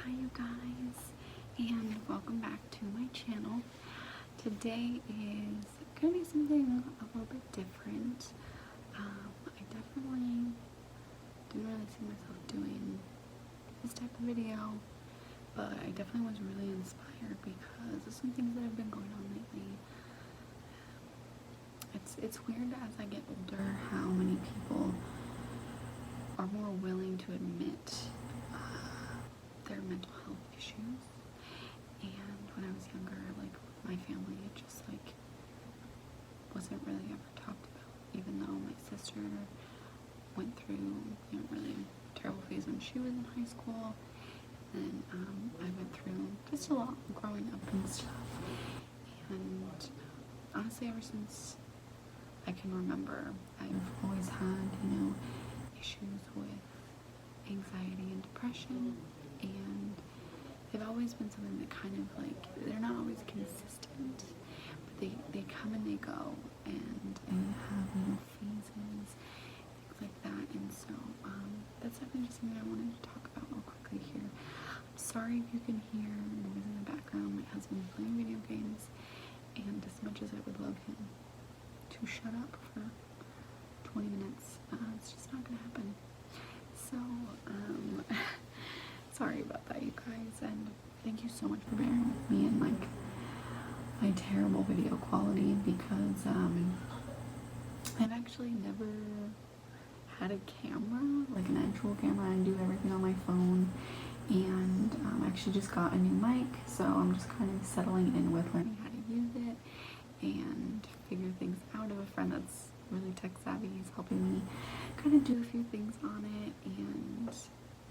Hi you guys, and welcome back to my channel. Today is going to be something a little bit different. I definitely didn't really see myself doing this type of video, but I definitely was really inspired because of some things that have been going on lately. It's weird as I get older how many people are more willing to admit their mental health issues. And when I was younger, like with my family, it just like wasn't really ever talked about. Even though my sister went through, really terrible phase when she was in high school, and I went through just a lot growing up and stuff. And honestly, ever since I can remember, I've always had, issues with anxiety and depression, and they've always been something that kind of like, they're not always consistent, but they come and they go, and I have, phases, things like that. And so that's definitely just something I wanted to talk about real quickly here. I'm sorry if you can hear noise in the background. My husband's playing video games, and as much as I would love him to shut up for 20 minutes, it's just not gonna happen. So sorry about that, you guys, and thank you so much for bearing with me and like my terrible video quality, because I've actually never had a camera, like an actual camera. I do everything on my phone, and I actually just got a new mic, so I'm just kind of settling in with learning how to use it and figure things out. I have a friend that's really tech savvy. He's helping me kind of do a few things on it, and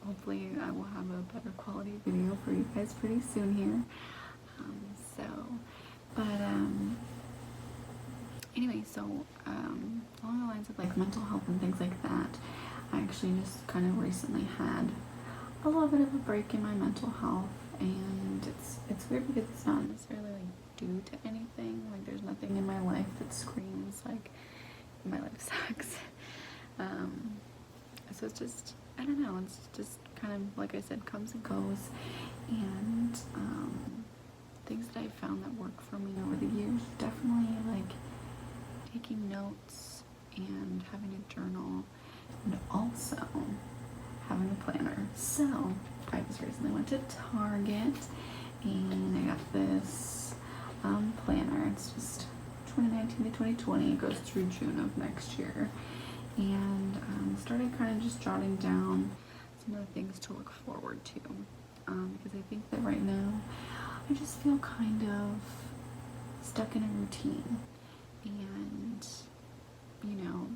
hopefully I will have a better quality video for you guys pretty soon here. Anyway, so along the lines of like mental health and things like that, I actually just kind of recently had a little bit of a break in my mental health, and it's weird because it's not necessarily like due to anything. Like there's nothing in my life that screams like my life sucks. So it's just, I don't know, it's just kind of, like I said, comes and goes. And things that I've found that work for me over the years, definitely like taking notes and having a journal, and also having a planner. So I just recently went to Target and I got this planner. It's just 2019 to 2020. It goes through June of next year, and started kind of just jotting down some of the things to look forward to, because I think that right now I just feel kind of stuck in a routine. And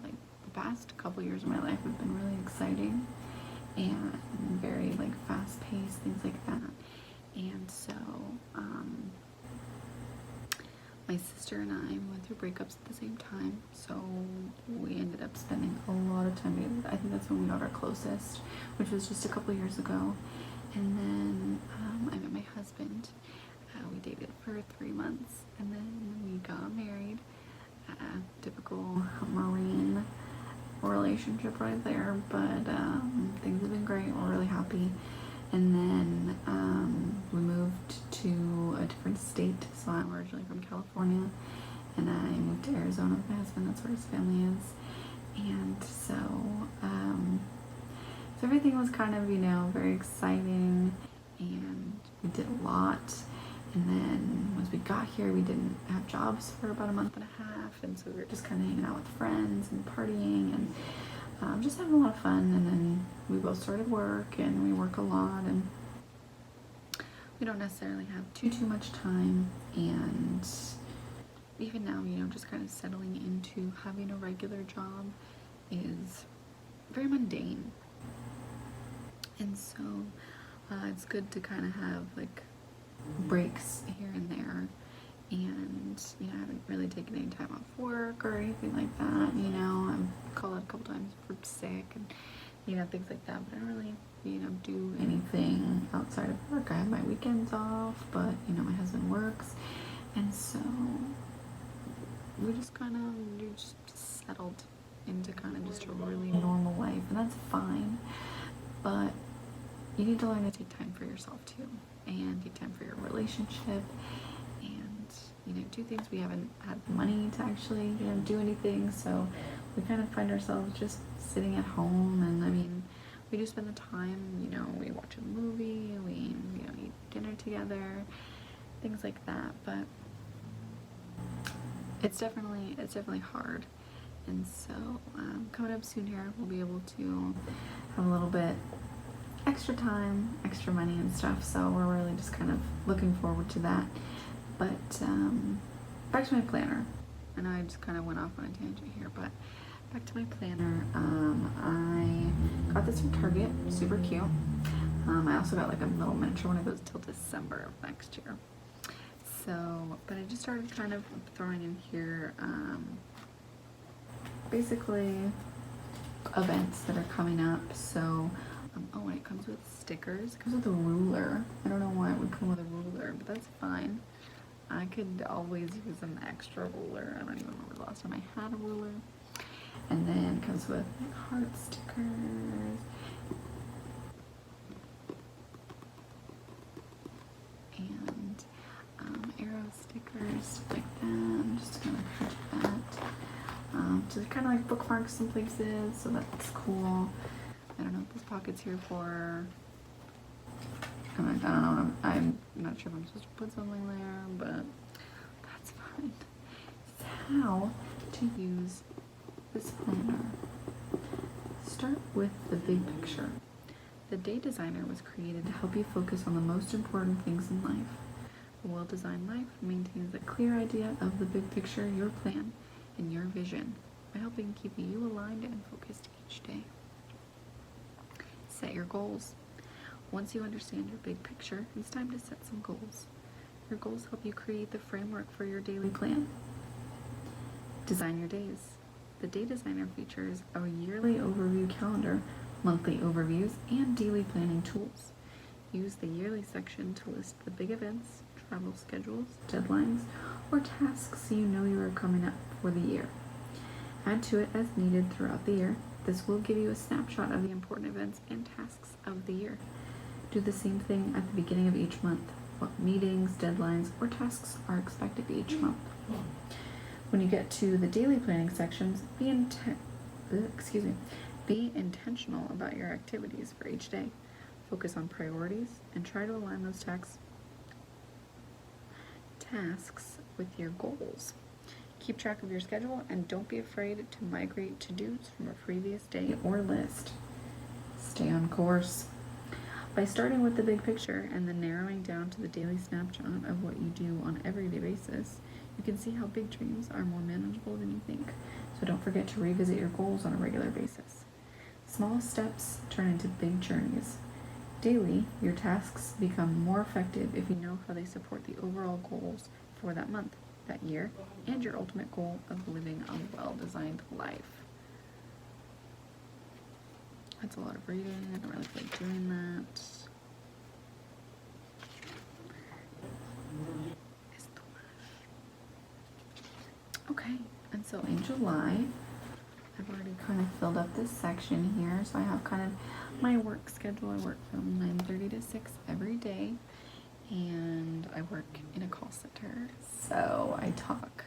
like the past couple years of my life have been really exciting and very like fast paced, things like that. And so my sister and I went through breakups at the same time, so we ended up spending a lot of time together. I think that's when we got our closest, which was just a couple years ago. And then I met my husband. We dated for 3 months, and then we got married. Typical Marine relationship right there, but things have been great. We're really happy. And then we moved to a different state. So I'm originally from California, and I moved to Arizona with my husband. That's where his family is. And so everything was kind of, very exciting, and we did a lot. And then once we got here, we didn't have jobs for about a month and a half, and so we were just kind of hanging out with friends and partying and just having a lot of fun. And then we both started work, and we work a lot, and we don't necessarily have too much time. And even now, just kind of settling into having a regular job is very mundane. And so it's good to kind of have like breaks here and there. And I haven't really taken any time off work or anything like that. I've called out a couple times for sick and things like that, but I don't really do anything outside of work. I have my weekends off, but my husband works, and so we just kind of just settled into kind of just a really normal life, and that's fine. But you need to learn to take time for yourself too, and take time for your relationship, and do things. We haven't had money to actually do anything, so we kind of find ourselves just sitting at home. And I mean, we do spend the time. We watch a movie, we eat dinner together, things like that. But it's definitely hard. And so coming up soon here, we'll be able to have a little bit extra time, extra money and stuff. So we're really just kind of looking forward to that. But back to my planner. I know I just kind of went off on a tangent here, but back to my planner. I got this from Target, super cute. I also got like a little miniature one. It goes till December of next year. So, but I just started kind of throwing in here basically events that are coming up. So, and it comes with stickers. It comes with a ruler. I don't know why it would come with a ruler, but that's fine. I could always use an extra ruler. I don't even remember the last time I had a ruler. And then it comes with heart stickers. And arrow stickers, stuff like that. I'm just gonna put that. So they're kind of like bookmarks in places, so that's cool. I don't know what this pocket's here for. I don't know. I'm not sure if I'm supposed to put something there, but that's fine. It's how to use this planner. Start with the big picture. The Day Designer was created to help you focus on the most important things in life. A well-designed life maintains a clear idea of the big picture, your plan, and your vision by helping keep you aligned and focused each day. Set your goals. Once you understand your big picture, it's time to set some goals. Your goals help you create the framework for your daily plan. Design your days. The Day Designer features a yearly overview calendar, monthly overviews, and daily planning tools. Use the yearly section to list the big events, travel schedules, deadlines, or tasks you are coming up for the year. Add to it as needed throughout the year. This will give you a snapshot of the important events and tasks of the year. Do the same thing at the beginning of each month. What meetings, deadlines, or tasks are expected each month. When you get to the daily planning sections, be intentional about your activities for each day. Focus on priorities and try to align those tasks with your goals. Keep track of your schedule and don't be afraid to migrate to-dos from a previous day or list. Stay on course. By starting with the big picture and then narrowing down to the daily snapshot of what you do on an everyday basis, you can see how big dreams are more manageable than you think. So don't forget to revisit your goals on a regular basis. Small steps turn into big journeys. Daily, your tasks become more effective if you know how they support the overall goals for that month, that year, and your ultimate goal of living a well-designed life. That's a lot of reading. I don't really feel like doing that. Okay, and so in July, I've already kind of filled up this section here. So I have kind of my work schedule. I work from 9:30 to 6 every day, and I work in a call center. So I talk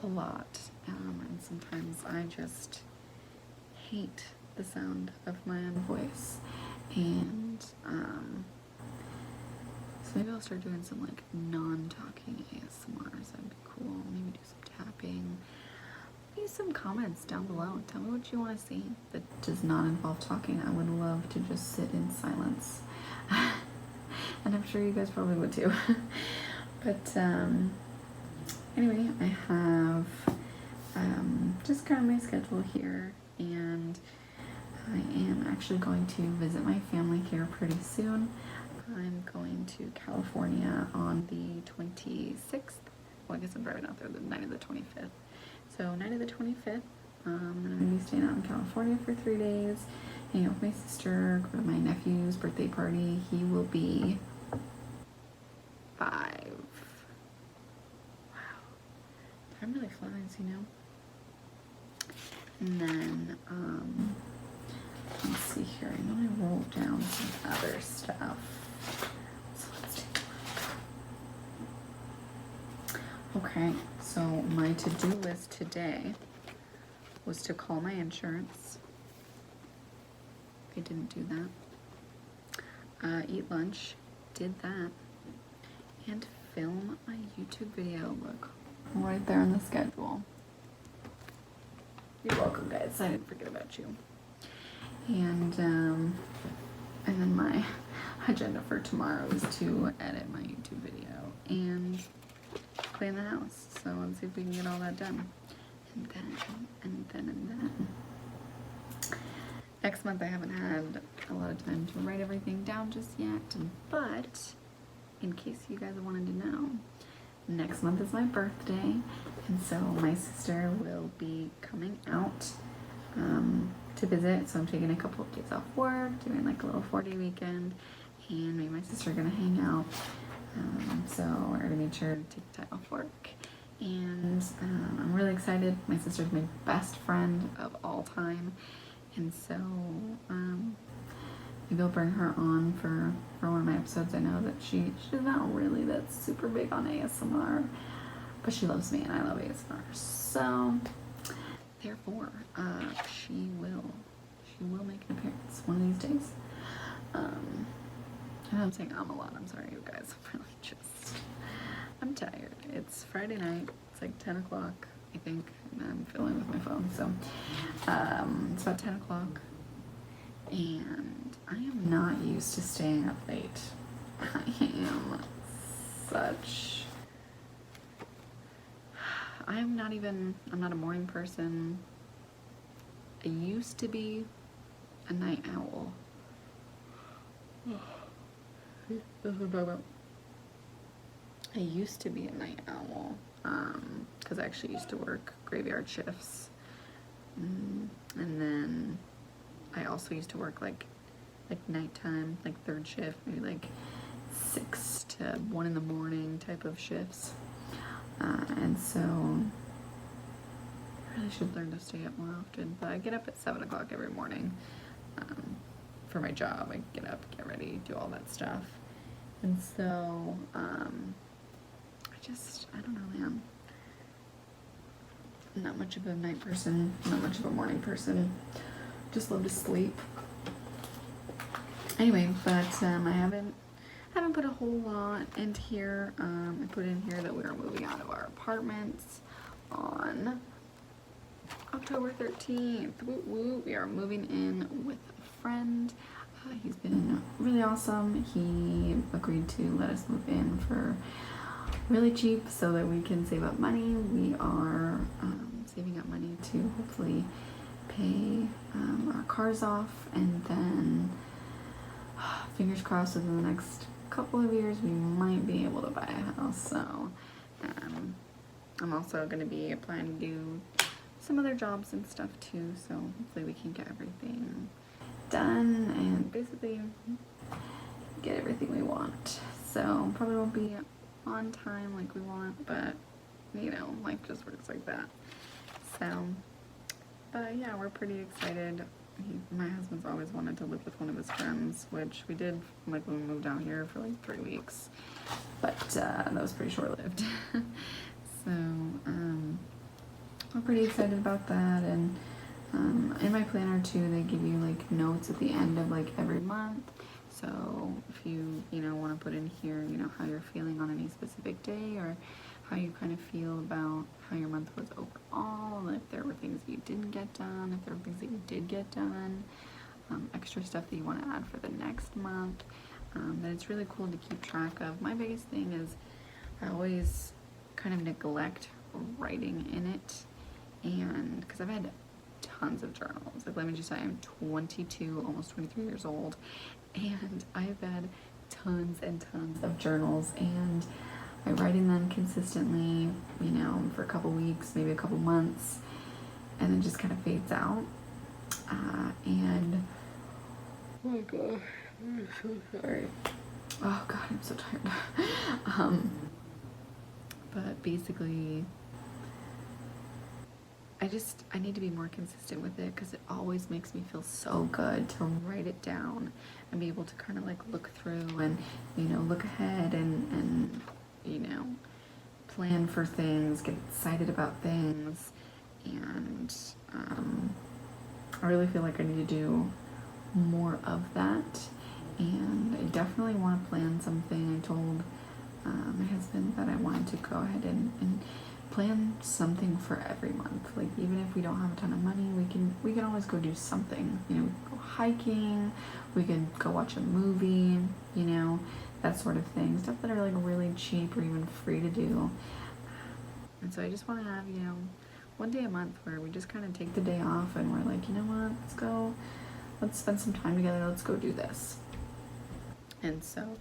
a lot, and sometimes I just hate the sound of my own voice. And so maybe I'll start doing some like non-talking ASMRs. That'd be cool. Maybe do some tapping. Leave some comments down below. Tell me what you want to see that does not involve talking. I would love to just sit in silence. And I'm sure you guys probably would too. But anyway, I have just kind of my schedule here, and I am actually going to visit my family here pretty soon. I'm going to California on the 26th. Well, I guess I'm driving out there the night of the 25th. So night of the 25th, I'm going to be staying out in California for 3 days, hanging out with my sister, go to my nephew's birthday party. He will be 5. Wow. Time really flies, you know? And then let's see here. I know I wrote down some other stuff. So let's take a look. Okay, so my to-do list today was to call my insurance. I didn't do that. Eat lunch, did that. And film my YouTube video. Look, right there on the schedule. You're welcome, guys. I didn't forget about you. And then my agenda for tomorrow is to edit my YouTube video and clean the house. So let's see if we can get all that done. And then. Next month I haven't had a lot of time to write everything down just yet, but in case you guys wanted to know, next month is my birthday, and so my sister will be coming out to visit. So I'm taking a couple of days off work, doing like a little 4-day weekend, and me and my sister are gonna hang out. So we're gonna make sure to take time off work, and I'm really excited. My sister's my best friend of all time, and so maybe I'll bring her on for one of my episodes. I know that she's not really that super big on ASMR, but she loves me and I love ASMR. So therefore, she will make an appearance one of these days. And I'm saying a lot. I'm sorry, you guys. I'm tired. It's Friday night. It's like 10 o'clock, I think. And I'm fiddling with my phone. So it's about 10 o'clock. And I am not used to staying up late. I'm not a morning person. I used to be a night owl. I used to be a night owl, because I actually used to work graveyard shifts. And then I also used to work like nighttime, like third shift, maybe like 6 to 1 in the morning type of shifts. And so I really should learn to stay up more often. But I get up at 7 o'clock every morning for my job. I get up, get ready, do all that stuff. And so I don't know, man. I'm not much of a night person, not much of a morning person. Just love to sleep. Anyway, but I haven't put a whole lot into here. I put in here that we are moving out of our apartments on October 13th. Woo woo. We are moving in with a friend. He's been really awesome. He agreed to let us move in for really cheap so that we can save up money. We are saving up money to hopefully pay our cars off, and then fingers crossed within the next couple of years we might be able to buy a house. So I'm also going to be applying to do some other jobs and stuff too, so hopefully we can get everything done and basically get everything we want. So probably won't be on time like we want, but you know, life just works like that. So but yeah, we're pretty excited. My husband's always wanted to live with one of his friends, which we did like when we moved out here for like 3 weeks, but that was pretty short-lived. So I'm pretty excited about that. And in my planner too, they give you like notes at the end of like every month. So if you want to put in here, how you're feeling on any specific day, or how you kind of feel about how your month was overall, if there were things that you didn't get done, if there were things that you did get done, extra stuff that you want to add for the next month, that it's really cool to keep track of. My biggest thing is I always kind of neglect writing in it, and because I've had tons of journals. Like, let me just say, I'm 22, almost 23 years old, and I've had tons and tons of journals, and I write in them consistently, for a couple weeks, maybe a couple months, and then just kind of fades out. And oh my gosh, I'm so sorry. Oh god, I'm so tired. But basically, I I need to be more consistent with it because it always makes me feel so good to write it down and be able to kind of like look through and, you know, look ahead and you know, plan for things, get excited about things. And I really feel like I need to do more of that. And I definitely want to plan something. I told my husband that I wanted to go ahead and plan something for every month. Like, even if we don't have a ton of money, we can always go do something. You know, we could go hiking, we could go watch a movie, you know, that sort of thing. Stuff that are like really cheap or even free to do. And so I just want to have, you know, one day a month where we just kind of take the day off and we're like, you know what, let's spend some time together, let's go do this. And so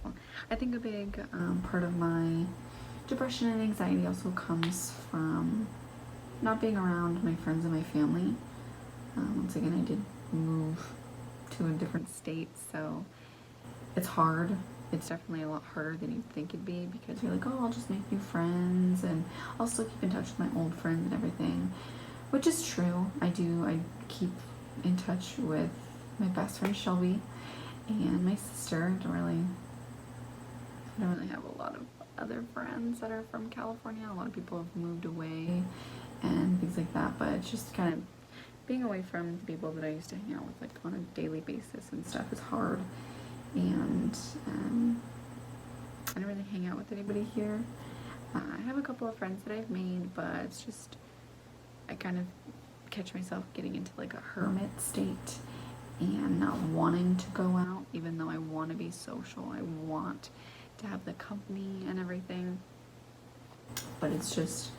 I think a big part of my depression and anxiety also comes from not being around my friends and my family. Once again, I did move to a different state, so it's hard. It's definitely a lot harder than you'd think it'd be, because you're like, oh, I'll just make new friends and I'll still keep in touch with my old friends and everything, which is true. I keep in touch with my best friend Shelby and my sister. I don't really have a lot of other friends that are from California. A lot of people have moved away and things like that, but it's just kind of being away from the people that I used to hang out with like on a daily basis and stuff is hard. And I don't really hang out with anybody here. I have a couple of friends that I've made, but it's just, I kind of catch myself getting into like a hermit state and not wanting to go out, even though I want to be social. I want to have the company and everything, but it's just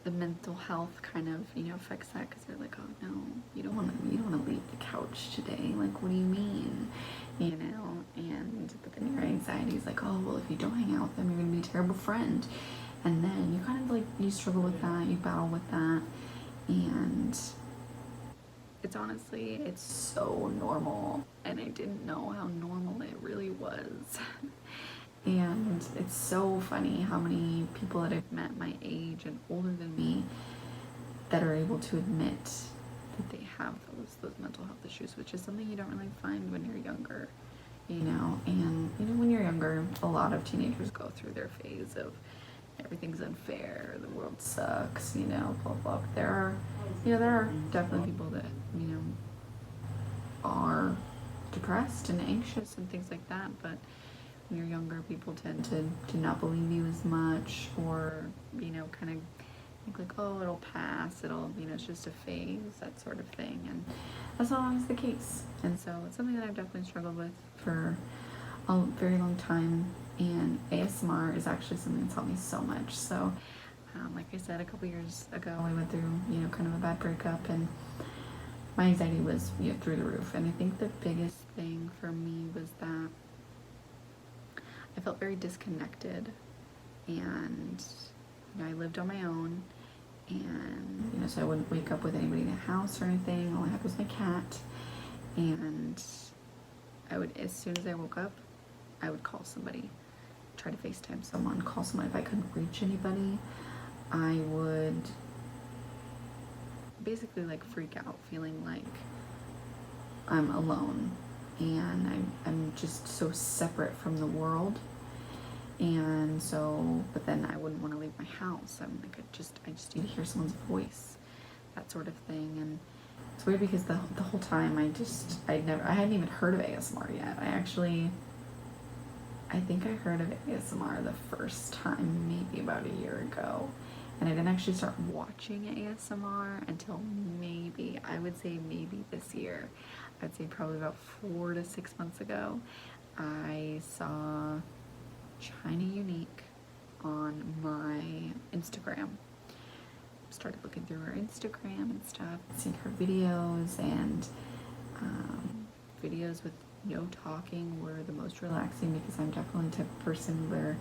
the mental health kind of, you know, affects that, because they're like, oh no, you don't want to leave the couch today, like, what do you mean, you know? And but then your anxiety is like, oh well, if you don't hang out with them, you're gonna be a terrible friend. And then you kind of like, you struggle with that, you battle with that, and it's so normal, and I didn't know how normal it really was. And it's so funny how many people that I've met my age and older than me that are able to admit that they have those mental health issues, which is something you don't really find when you're younger, you know. And you know, when you're younger, a lot of teenagers go through their phase of everything's unfair, the world sucks, you know, blah blah. There are definitely people that, you know, are depressed and anxious and things like that, but when you're younger, people tend to not believe you as much, or, you know, kind of think like, oh, it'll pass, you know, it's just a phase, that sort of thing. And that's not always the case. And so it's something that I've definitely struggled with for a very long time, and ASMR is actually something that's helped me so much. So like I said, a couple years ago, I went through, you know, kind of a bad breakup, and my anxiety was, you know, through the roof. And I think the biggest thing for me was that I felt very disconnected, and, you know, I lived on my own, and, you know, so I wouldn't wake up with anybody in the house or anything. All I had was my cat, and I would, as soon as I woke up, I would call somebody, try to FaceTime someone, call someone. If I couldn't reach anybody, I would basically like freak out, feeling like I'm alone, and I'm just so separate from the world. And so, but then I wouldn't want to leave my house. I'm like, I just need to hear someone's voice, that sort of thing. And it's weird because the whole time I hadn't even heard of ASMR yet. I think I heard of ASMR the first time maybe about a year ago, and I didn't actually start watching ASMR until I would say maybe this year. I'd say probably about 4 to 6 months ago. I saw China Unique on my Instagram. Started looking through her Instagram and stuff, seeing her videos, and videos with no talking were the most relaxing, because I'm definitely the type of person where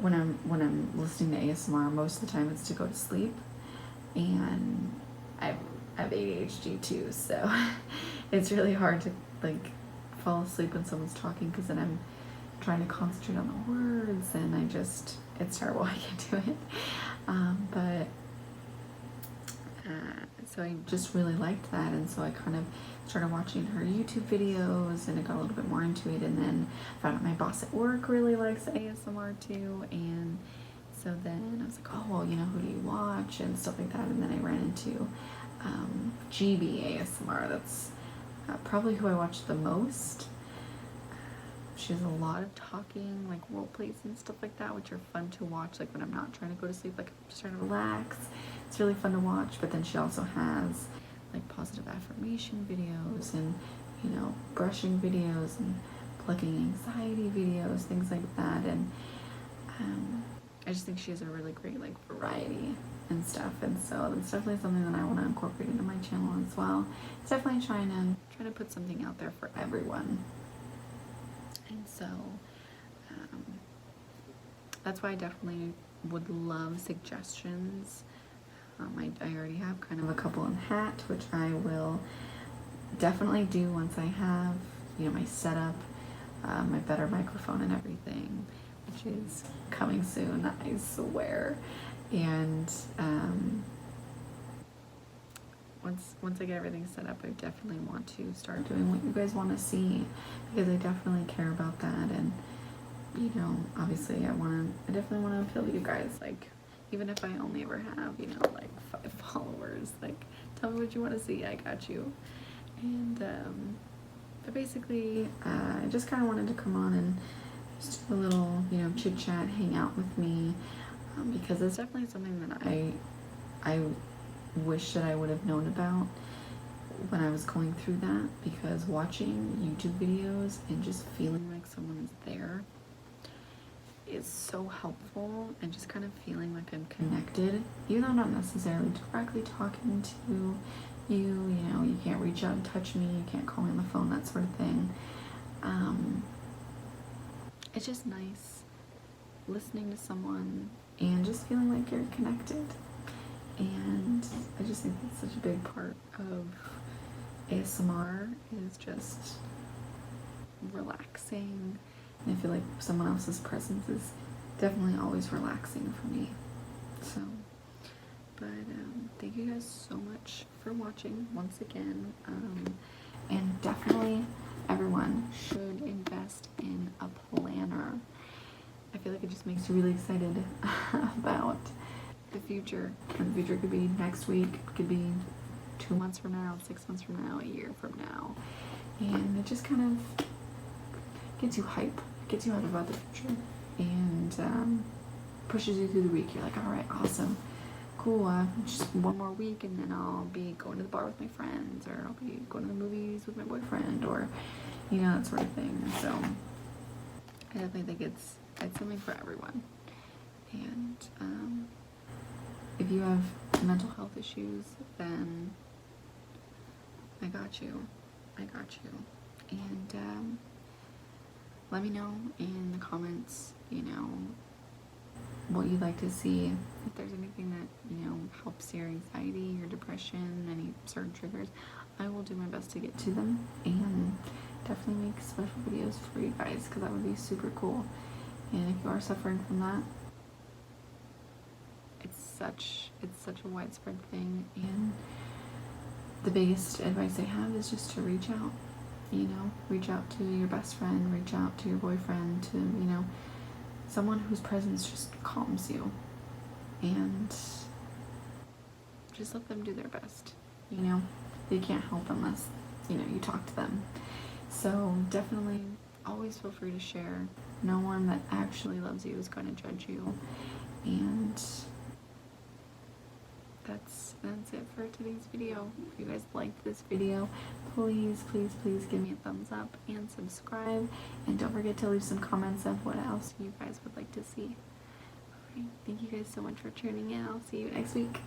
when I'm listening to ASMR, most of the time it's to go to sleep, and I have ADHD too, so it's really hard to like fall asleep when someone's talking, because then I'm trying to concentrate on the words, and it's terrible. I can't do it. So I just really liked that, and so I kind of started watching her YouTube videos, and I got a little bit more into it, and then found out my boss at work really likes ASMR too, and so then I was like, oh, well, you know, who do you watch and stuff like that, and then I ran into GB ASMR. That's probably who I watch the most. She has a lot of talking, like role plays and stuff like that, which are fun to watch, like when I'm not trying to go to sleep, like I'm just trying to relax. It's really fun to watch. But then she also has like positive affirmation videos, and, you know, brushing videos, and plugging anxiety videos, things like that. And I just think she has a really great like variety and stuff, and so it's definitely something that I want to incorporate into my channel as well. It's definitely trying to put something out there for everyone. And so that's why I definitely would love suggestions. I already have kind of a couple in hat, which I will definitely do once I have, you know, my setup, my better microphone and everything, which is coming soon, I swear. And once I get everything set up, I definitely want to start doing what you guys want to see, because I definitely care about that. And, you know, obviously I definitely want to appeal to you guys, like, even if I only ever have, you know, like 5 followers, like, tell me what you want to see, I got you. And but basically I just kind of wanted to come on and just do a little, you know, chit chat, hang out with me, because it's definitely something that I wish that I would have known about when I was going through that, because watching YouTube videos and just feeling like someone's there is so helpful, and just kind of feeling like I'm connected, even though I'm not necessarily directly talking to you, you know, you can't reach out and touch me, you can't call me on the phone, that sort of thing. It's just nice listening to someone and just feeling like you're connected. And I just think that's such a big part of ASMR, is just relaxing. And I feel like someone else's presence is definitely always relaxing for me. So, but thank you guys so much for watching once again. And definitely everyone should invest in a planner. I feel like it just makes you really excited about the future. And the future could be next week, it could be 2 months from now, 6 months from now, a year from now. And it just kind of gets you hype, gets you hype about the future, and pushes you through the week. You're like, all right, awesome, cool, just 1 more week and then I'll be going to the bar with my friends, or I'll be going to the movies with my boyfriend, or, you know, that sort of thing. And so I definitely think it's something for everyone. And if you have mental health issues, then I got you. And let me know in the comments, you know, what you'd like to see. If there's anything that, you know, helps your anxiety, your depression, any certain triggers, I will do my best to get to them, and definitely make special videos for you guys, because that would be super cool. And if you are suffering from that, it's such a widespread thing, and the biggest advice I have is just to reach out. You know, reach out to your best friend, reach out to your boyfriend, to, you know, someone whose presence just calms you, and just let them do their best. You know, they can't help unless, you know, you talk to them. So definitely always feel free to share. No one that actually loves you is going to judge you. And that's it for today's video. If you guys liked this video, please give me a thumbs up and subscribe, and don't forget to leave some comments of what else you guys would like to see. Alright, thank you guys so much for tuning in. I'll see you next week.